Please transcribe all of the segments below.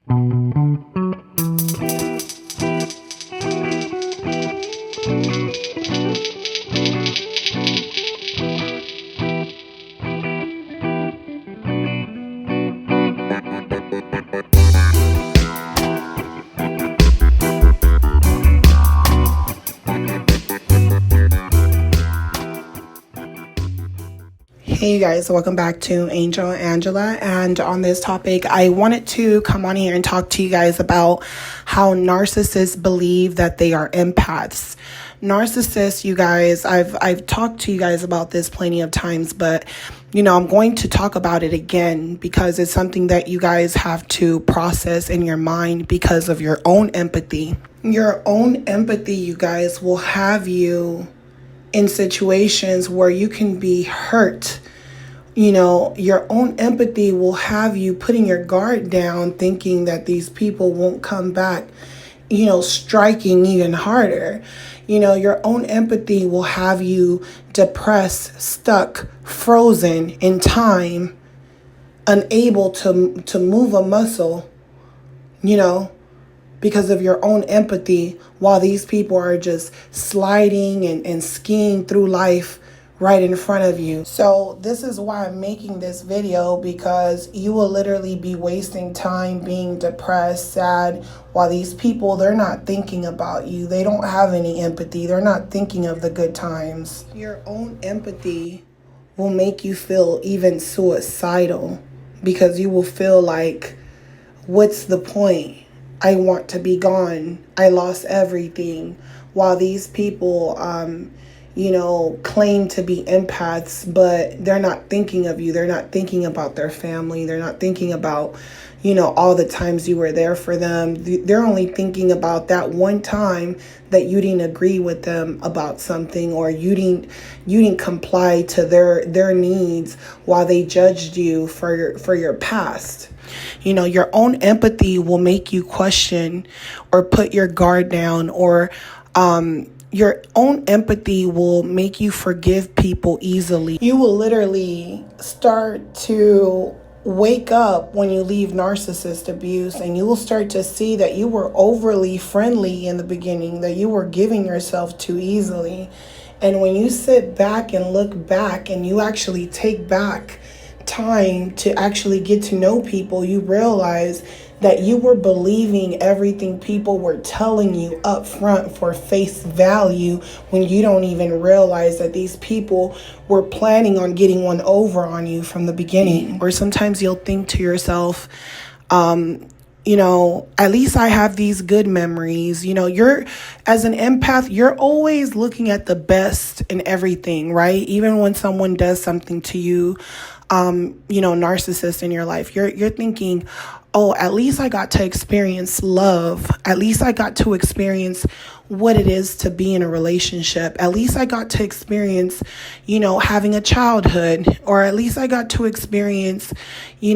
Hey you guys, welcome back to Angel and Angela, and on this topic I wanted to come on here and talk to you guys about how narcissists believe that they are empaths. Narcissists, you guys, I've talked to you guys about this plenty of times, but I'm going to talk about it again because it's something that you guys have to process in your mind because of your own empathy. Your own empathy, you guys, will have you in situations where you can be hurt. Your own empathy will have you putting your guard down, thinking that these people won't come back, striking even harder. Your own empathy will have you depressed, stuck, frozen in time, unable to move a muscle, because of your own empathy, while these people are just sliding and skiing through life right in front of you. So this is why I'm making this video, because you will literally be wasting time being depressed, sad, while these people, they're not thinking about you. They don't have any empathy. They're not thinking of the good times. Your own empathy will make you feel even suicidal, because you will feel like, what's the point? I want to be gone. I lost everything. While these people, claim to be empaths, but they're not thinking of you. They're not thinking about their family. They're not thinking about, all the times you were there for them. They're only thinking about that one time that you didn't agree with them about something, or you didn't comply to their needs while they judged you for your past. Your own empathy will make you question or put your guard down, or your own empathy will make you forgive people easily. You will literally start to wake up when you leave narcissist abuse, and you will start to see that you were overly friendly in the beginning, that you were giving yourself too easily. And when you sit back and look back and you actually take back time to actually get to know people, you realize that you were believing everything people were telling you up front for face value, when you don't even realize that these people were planning on getting one over on you from the beginning. Or sometimes you'll think to yourself, at least I have these good memories. You're, as an empath, you're always looking at the best in everything, right? Even when someone does something to you, narcissist in your life, you're thinking, oh, at least I got to experience love. At least I got to experience what it is to be in a relationship. At least I got to experience, having a childhood, or at least I got to experience, be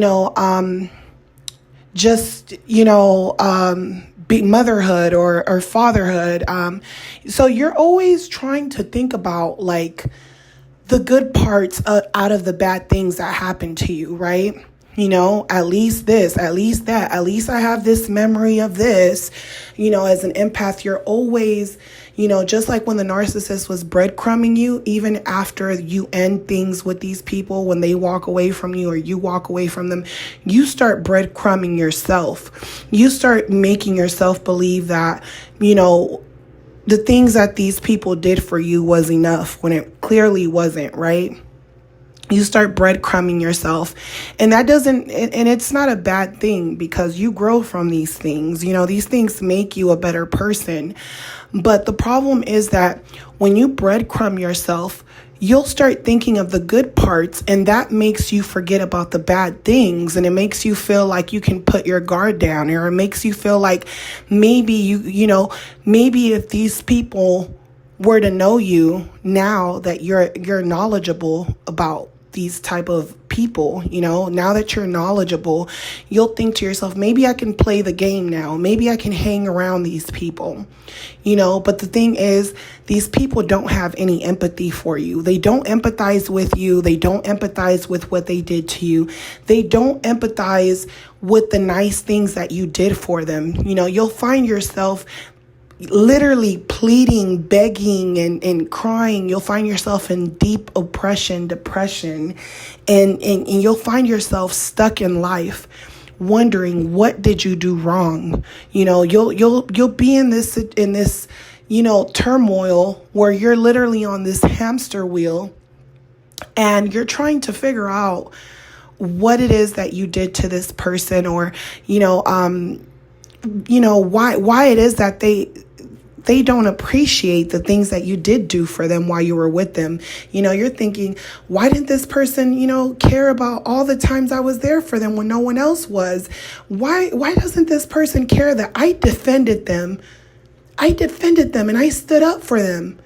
motherhood or fatherhood. So you're always trying to think about like the good parts out of the bad things that happen to you, right? At least this, at least that, at least I have this memory of this. As an empath, you're always, just like when the narcissist was breadcrumbing you, even after you end things with these people, when they walk away from you or you walk away from them, you start breadcrumbing yourself. You start making yourself believe that, the things that these people did for you was enough when it clearly wasn't, right? You start breadcrumbing yourself, and it's not a bad thing, because you grow from these things. These things make you a better person. But the problem is that when you breadcrumb yourself, you'll start thinking of the good parts, and that makes you forget about the bad things, and it makes you feel like you can put your guard down, or it makes you feel like maybe maybe if these people were to know you now that you're knowledgeable about these type of people, now that you're knowledgeable, you'll think to yourself, maybe I can play the game now. Maybe I can hang around these people, but the thing is, these people don't have any empathy for you. They don't empathize with you. They don't empathize with what they did to you. They don't empathize with the nice things that you did for them. You'll find yourself literally pleading, begging, and crying. You'll find yourself in deep oppression, depression, and you'll find yourself stuck in life, wondering, what did you do wrong? You'll be in this turmoil where you're literally on this hamster wheel, and you're trying to figure out what it is that you did to this person, or why it is that they don't appreciate the things that you did do for them while you were with them. You're thinking, why didn't this person, care about all the times I was there for them when no one else was? Why doesn't this person care that I defended them? And I stood up for them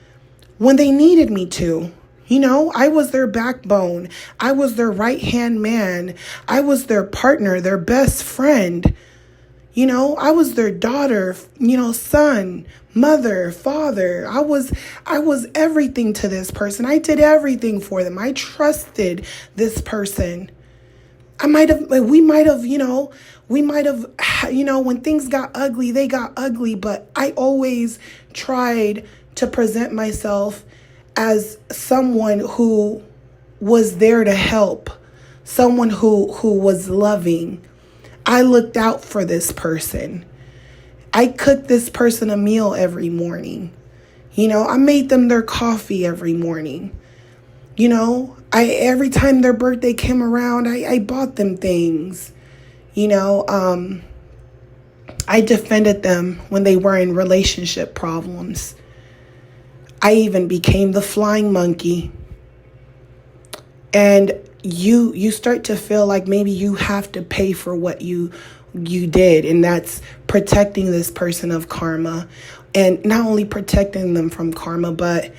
when they needed me to. I was their backbone. I was their right-hand man. I was their partner, their best friend. I was their daughter, son, mother, father. I was everything to this person. I did everything for them. I trusted this person. We might have, when things got ugly, they got ugly, but I always tried to present myself as someone who was there to help, someone who was loving. I looked out for this person. I cooked this person a meal every morning. I made them their coffee every morning. Every time their birthday came around, I bought them things. I defended them when they were in relationship problems. I even became the flying monkey. And you start to feel like maybe you have to pay for what you did, and that's protecting this person of karma, and not only protecting them from karma, but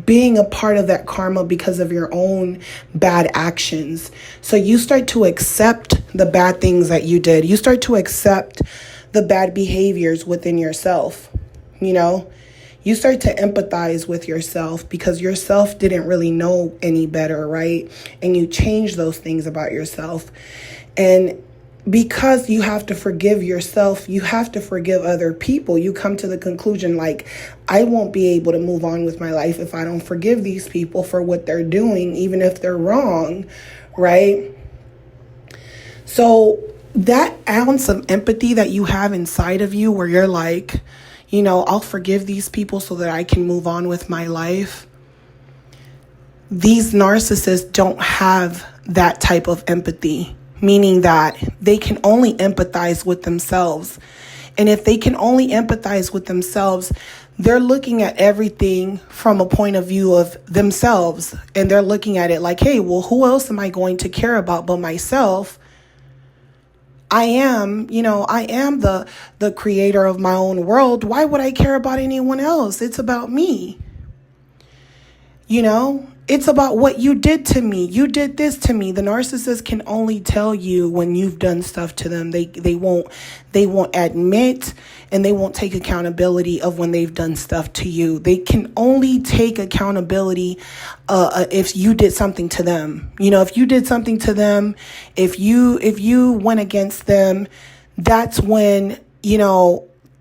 being a part of that karma because of your own bad actions. So you start to accept the bad things that you did. You start to accept the bad behaviors within yourself. You start to empathize with yourself because yourself didn't really know any better, right? And you change those things about yourself. And because you have to forgive yourself, you have to forgive other people. You come to the conclusion, like, I won't be able to move on with my life if I don't forgive these people for what they're doing, even if they're wrong, right? So that ounce of empathy that you have inside of you where you're like, I'll forgive these people so that I can move on with my life. These narcissists don't have that type of empathy, meaning that they can only empathize with themselves. And if they can only empathize with themselves, they're looking at everything from a point of view of themselves. And they're looking at it like, hey, well, who else am I going to care about but myself? I am the creator of my own world. Why would I care about anyone else? It's about me. It's about what you did to me. You did this to me. The narcissist can only tell you when you've done stuff to them. They won't admit, and they won't take accountability of when they've done stuff to you. They can only take accountability if you did something to them. If you did something to them, if you went against them, that's when,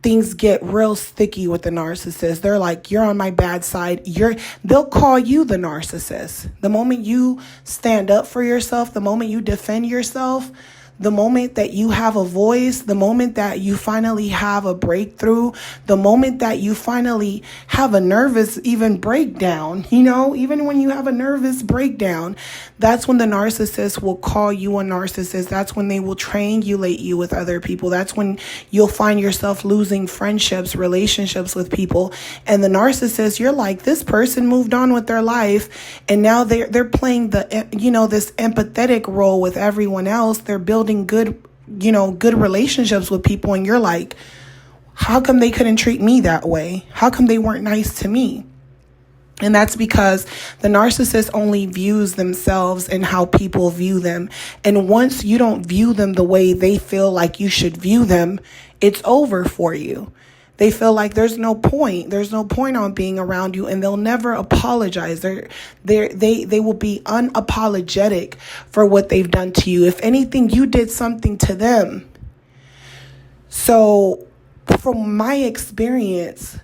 things get real sticky with the narcissist. They're like, you're on my bad side. They'll call you the narcissist. The moment you stand up for yourself, the moment you defend yourself, the moment that you have a voice, the moment that you finally have a breakthrough, the moment that you finally have a nervous even breakdown, even when you have a nervous breakdown, that's when the narcissist will call you a narcissist. That's when they will triangulate you with other people. That's when you'll find yourself losing friendships, relationships with people. And the narcissist, you're like, this person moved on with their life, and now they're playing this empathetic role with everyone else. They're building good relationships with people, and you're like, how come they couldn't treat me that way? How come they weren't nice to me? And that's because the narcissist only views themselves and how people view them. And once you don't view them the way they feel like you should view them, it's over for you. They feel like there's no point. There's no point on being around you, and they'll never apologize. They will be unapologetic for what they've done to you. If anything, you did something to them. So from my experience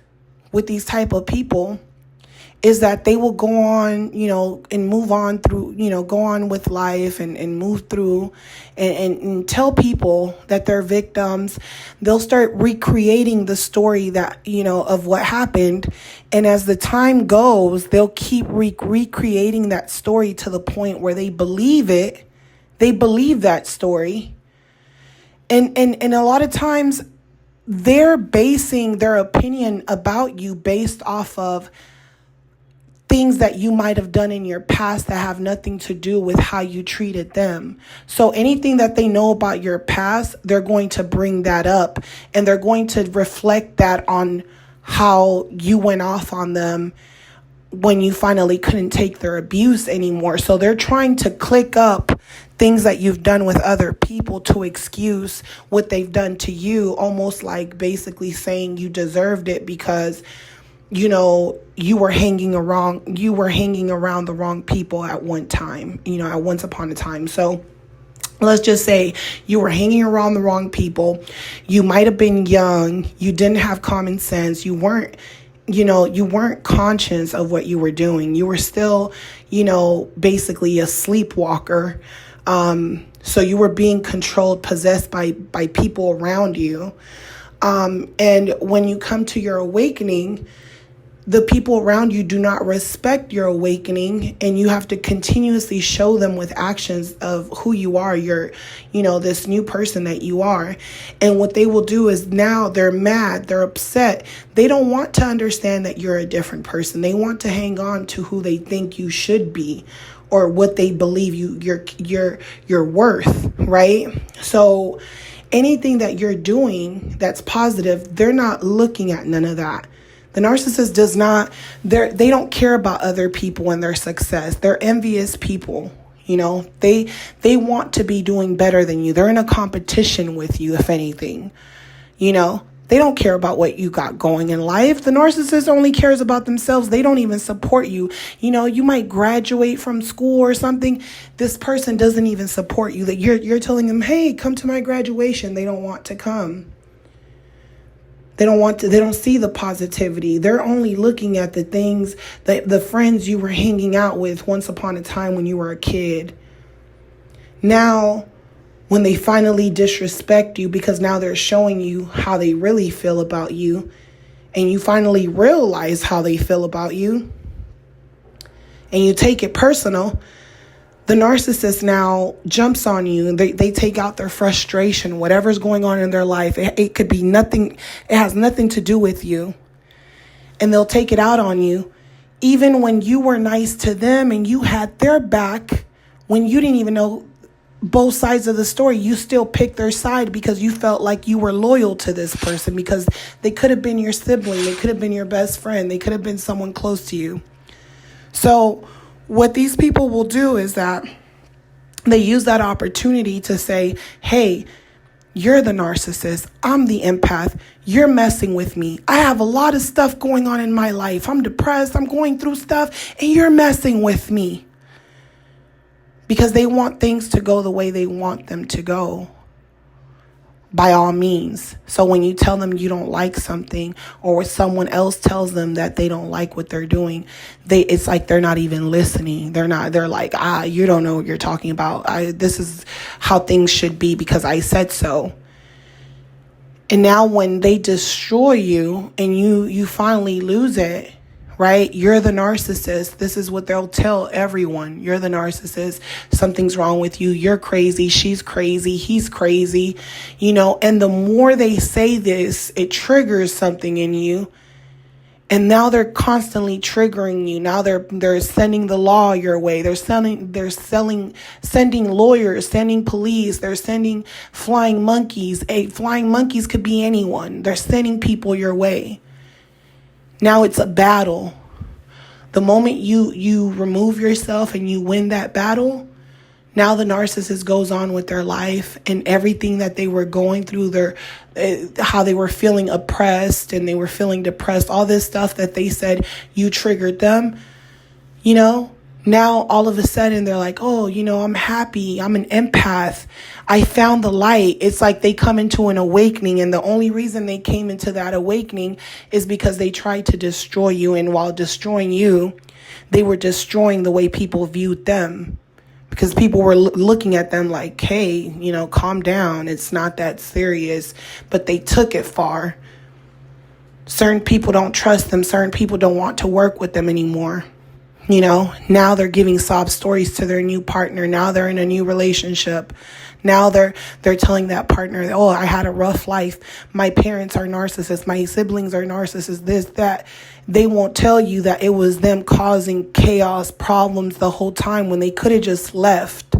with these type of people, is that they will go on, and move on through, go on with life and move through and tell people that they're victims. They'll start recreating the story that, of what happened. And as the time goes, they'll keep recreating that story to the point where they believe it. They believe that story. And a lot of times they're basing their opinion about you based off of things that you might have done in your past that have nothing to do with how you treated them. So anything that they know about your past, they're going to bring that up, and they're going to reflect that on how you went off on them when you finally couldn't take their abuse anymore. So they're trying to click up things that you've done with other people to excuse what they've done to you, almost like basically saying you deserved it because you were hanging around the wrong people at one time, at once upon a time. So let's just say you were hanging around the wrong people. You might have been young. You didn't have common sense. You weren't conscious of what you were doing. You were still, basically a sleepwalker. So you were being controlled, possessed by people around you. And when you come to your awakening, the people around you do not respect your awakening, and you have to continuously show them with actions of who you are. You're, this new person that you are. And what they will do is now they're mad, they're upset. They don't want to understand that you're a different person. They want to hang on to who they think you should be or what they believe you're worth, right? So anything that you're doing that's positive, they're not looking at none of that. The narcissist does not, they don't care about other people and their success. They're envious people. They want to be doing better than you. They're in a competition with you, if anything. They don't care about what you got going in life. The narcissist only cares about themselves. They don't even support you. You might graduate from school or something. This person doesn't even support you. That you're telling them, hey, come to my graduation. They don't want to come. They don't see the positivity. They're only looking at the things that the friends you were hanging out with once upon a time when you were a kid. Now, when they finally disrespect you because now they're showing you how they really feel about you, and you finally realize how they feel about you, and you take it personal, the narcissist now jumps on you, and they take out their frustration, whatever's going on in their life. It could be nothing. It has nothing to do with you. And they'll take it out on you. Even when you were nice to them and you had their back, when you didn't even know both sides of the story, you still picked their side because you felt like you were loyal to this person, because they could have been your sibling. They could have been your best friend. They could have been someone close to you. So what these people will do is that they use that opportunity to say, hey, you're the narcissist. I'm the empath. You're messing with me. I have a lot of stuff going on in my life. I'm depressed. I'm going through stuff, and you're messing with me. Because they want things to go the way they want them to go, by all means. So when you tell them you don't like something, or someone else tells them that they don't like what they're doing, it's like they're not even listening. They're like, you don't know what you're talking about. This is how things should be because I said so. And now when they destroy you and you finally lose it, right? You're the narcissist. This is what they'll tell everyone. You're the narcissist. Something's wrong with you. You're crazy. She's crazy. He's crazy. And the more they say this, it triggers something in you. And now they're constantly triggering you. Now they're sending the law your way. They're sending lawyers, sending police. They're sending flying monkeys. Flying monkeys could be anyone. They're sending people your way. Now it's a battle. The moment you remove yourself and you win that battle, now the narcissist goes on with their life, and everything that they were going through, how they were feeling oppressed and they were feeling depressed, all this stuff that they said you triggered them, now all of a sudden they're like, oh, I'm happy. I'm an empath. I found the light. It's like they come into an awakening, and the only reason they came into that awakening is because they tried to destroy you. And while destroying you, they were destroying the way people viewed them, because people were looking at them like, hey, calm down. It's not that serious. But they took it far. Certain people don't trust them. Certain people don't want to work with them anymore. Now they're giving sob stories to their new partner. Now they're in a new relationship. Now they're telling that partner, oh, I had a rough life. My parents are narcissists. My siblings are narcissists. This, that. They won't tell you that it was them causing chaos, problems the whole time, when they could have just left.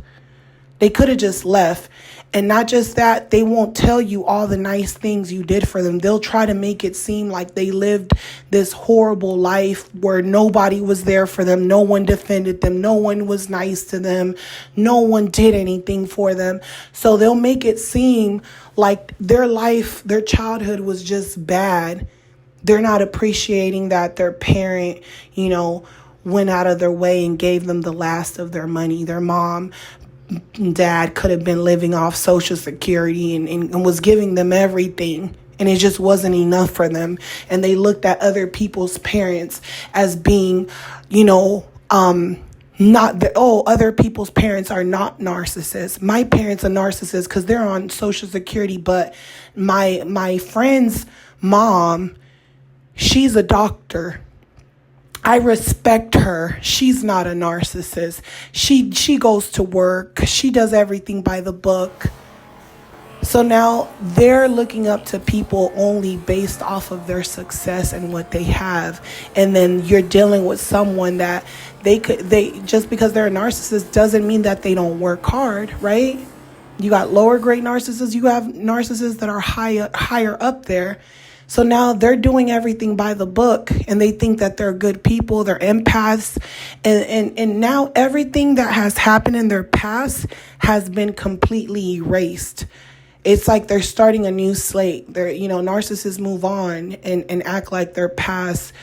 They could have just left. And not just that, they won't tell you all the nice things you did for them. They'll try to make it seem like they lived this horrible life where nobody was there for them. No one defended them. No one was nice to them. No one did anything for them. So they'll make it seem like their life, their childhood was just bad. They're not appreciating that their parent, went out of their way and gave them the last of their money. Their mom, dad could have been living off Social Security and was giving them everything, and it just wasn't enough for them. And they looked at other people's parents as being, other people's parents are not narcissists. My parents are narcissists because they're on Social Security, but my friend's mom, she's a doctor. I respect her. She's not a narcissist. She goes to work. She does everything by the book. So now they're looking up to people only based off of their success and what they have. And then you're dealing with someone that they just because they're a narcissist doesn't mean that they don't work hard, right? You got lower grade narcissists. You have narcissists that are higher up there. So now they're doing everything by the book, and they think that they're good people, they're empaths, and now everything that has happened in their past has been completely erased. It's like they're starting a new slate. Narcissists move on and act like their past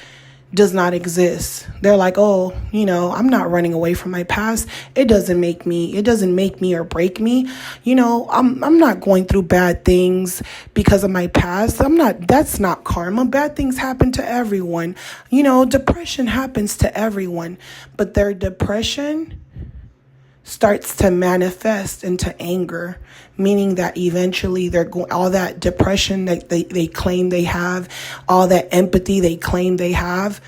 does not exist. They're like, oh, I'm not running away from my past. It doesn't make me or break me. I'm not going through bad things because of my past. That's not karma. Bad things happen to everyone. Depression happens to everyone, but their depression starts to manifest into anger, meaning that eventually they're going, all that depression that they claim they have, all that empathy they claim they have,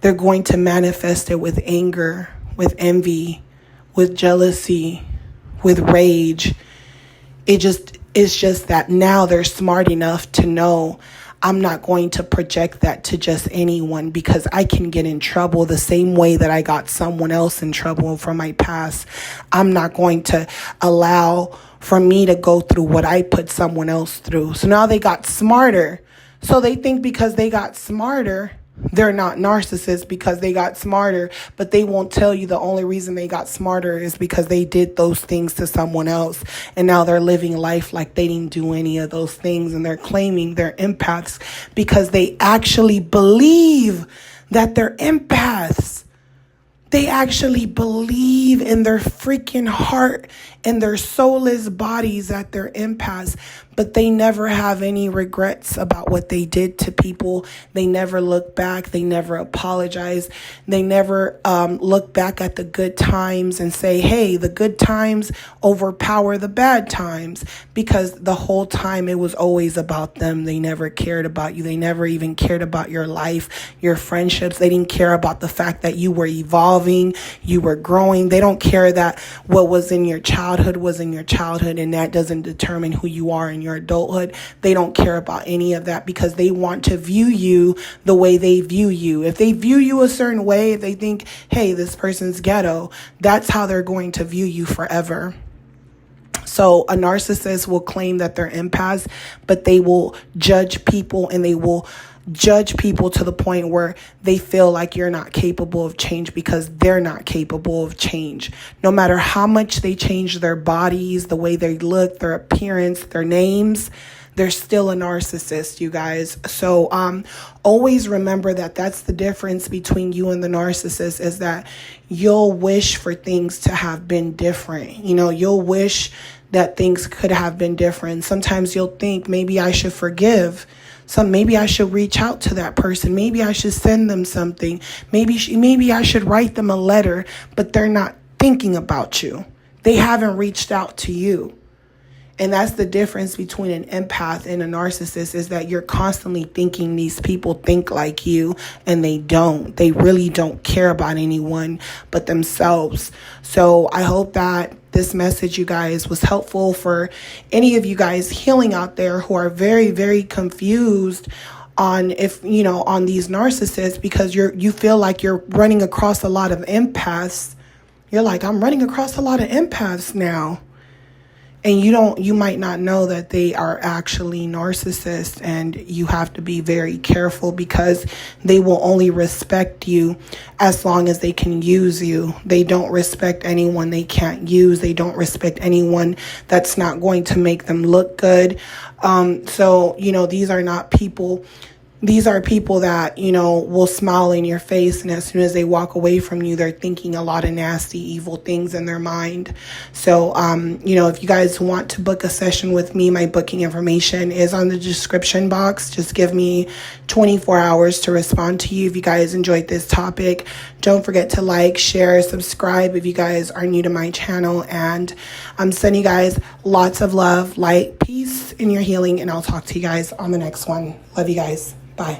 they're going to manifest it with anger, with envy, with jealousy, with rage. It's just that now they're smart enough to know, I'm not going to project that to just anyone, because I can get in trouble the same way that I got someone else in trouble from my past. I'm not going to allow for me to go through what I put someone else through. So now they got smarter. So they think because they got smarter, they're not narcissists because they got smarter, but they won't tell you the only reason they got smarter is because they did those things to someone else. And now they're living life like they didn't do any of those things. And they're claiming they're empaths because they actually believe that they're empaths. They actually believe in their freaking heart and their soulless bodies that they're empaths, but they never have any regrets about what they did to people. They never look back. They never apologize. They never look back at the good times and say, hey, the good times overpower the bad times, because the whole time it was always about them. They never cared about you. They never even cared about your life, your friendships. They didn't care about the fact that you were evolving, you were growing. They don't care that what was in your childhood was in your childhood, and that doesn't determine who you are in your adulthood. They don't care about any of that because they want to view you the way they view you. If they view you a certain way, if they think, hey, this person's ghetto, that's how they're going to view you forever. So a narcissist will claim that they're empaths, but they will judge people and they will judge people to the point where they feel like you're not capable of change because they're not capable of change. No matter how much they change their bodies, the way they look, their appearance, their names, they're still a narcissist, you guys. So always remember that that's the difference between you and the narcissist, is that you'll wish for things to have been different. You know, you'll wish that things could have been different. Sometimes you'll think, maybe I should forgive. Maybe I should reach out to that person. Maybe I should send them something. Maybe I should write them a letter, but they're not thinking about you. They haven't reached out to you. And that's the difference between an empath and a narcissist, is that you're constantly thinking these people think like you, and they don't. They really don't care about anyone but themselves. So I hope that this message, you guys, was helpful for any of you guys healing out there who are very, very confused on on these narcissists, because you feel like you're running across a lot of empaths. You're like, I'm running across a lot of empaths now. And you might not know that they are actually narcissists, and you have to be very careful, because they will only respect you as long as they can use you. They don't respect anyone they can't use. They don't respect anyone that's not going to make them look good. So these are not people. These are people that, will smile in your face, and as soon as they walk away from you, they're thinking a lot of nasty, evil things in their mind. So, if you guys want to book a session with me, my booking information is on the description box. Just give me 24 hours to respond to you. If you guys enjoyed this topic, don't forget to like, share, subscribe if you guys are new to my channel. And I'm sending you guys lots of love, light, peace in your healing, and I'll talk to you guys on the next one. Love you guys. Bye.